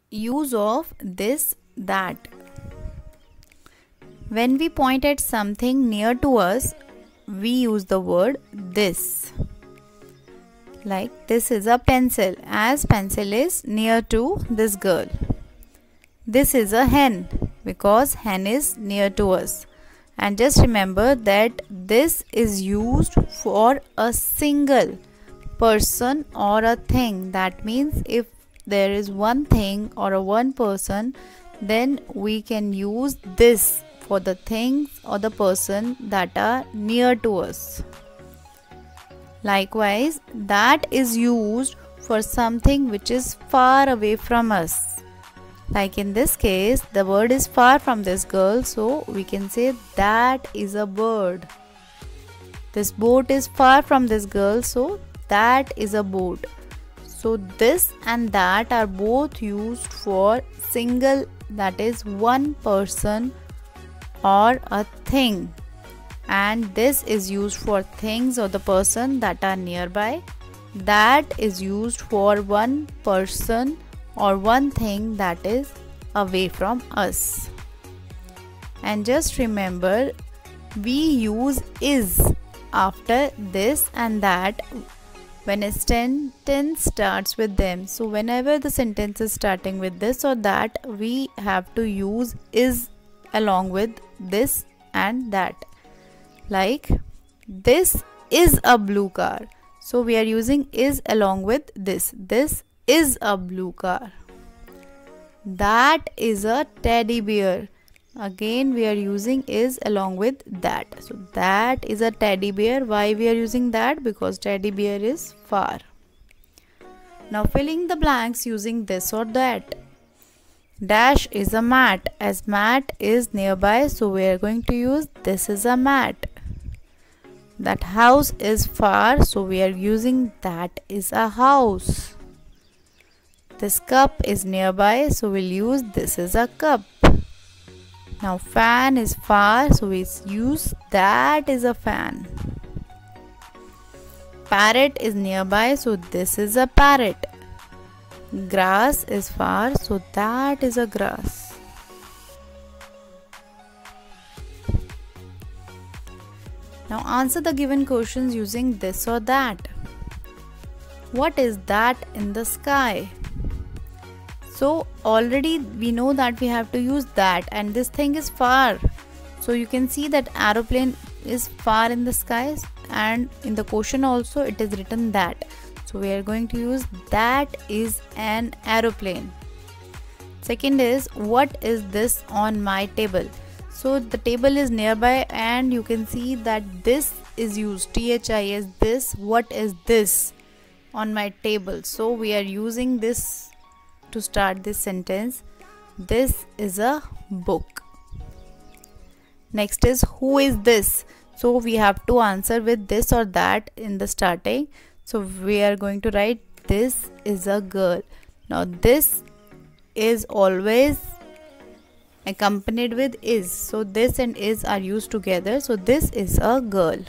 Use of this, that. When we point at something near to us, we use the word this. Like this is a pencil, as pencil is near to this girl. This is a hen, because hen is near to us. And just remember that this is used for a single person or a thing. That means if there is one thing or a one person, then we can use this for the things or the person that are near to us. Likewise, that is used for something which is far away from us. Like in this case, the bird is far from this girl, so we can say that is a bird. This boat is far from this girl, so that is a boat. So this and that are both used for single, that is one person or a thing, and this is used for things or the person that are nearby. That is used for one person or one thing that is away from us. And just remember, we use is after this and that when a sentence starts with them. So whenever the sentence is starting with this or that, we have to use is along with this and that. Like this is a blue car, so we are using is along with this. This is a blue car. That is a teddy bear. Again we are using is along with that. So that is a teddy bear. Why we are using that? Because teddy bear is far. Now filling the blanks using this or that. Dash is a mat, as mat is nearby, so we are going to use this is a mat. That house is far, so we are using that is a house. This cup is nearby, so we'll use this is a cup. Now fan is far, so we use that is a fan. Parrot is nearby, so this is a parrot. Grass is far, so that is a grass. Now answer the given questions using this or that. What is that in the sky? So already we know that we have to use that, and this thing is far. So you can see that aeroplane is far in the skies, and in the question also it is written that. So we are going to use that is an aeroplane. Second is what is this on my table? So the table is nearby, and you can see that this is used, THIS, this. What is this on my table? So we are using this to start this sentence. This is a book. Next is who is this? So we have to answer with this or that in the starting. So we are going to write this is a girl. Now this is always accompanied with is. So this and is are used together. So this is a girl.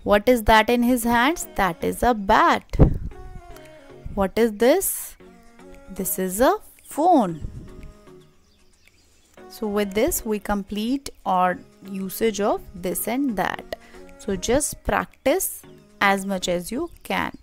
What is that in his hands? That is a bat. What is this? This is a phone. So with this we complete our usage of this and that. So just practice as much as you can.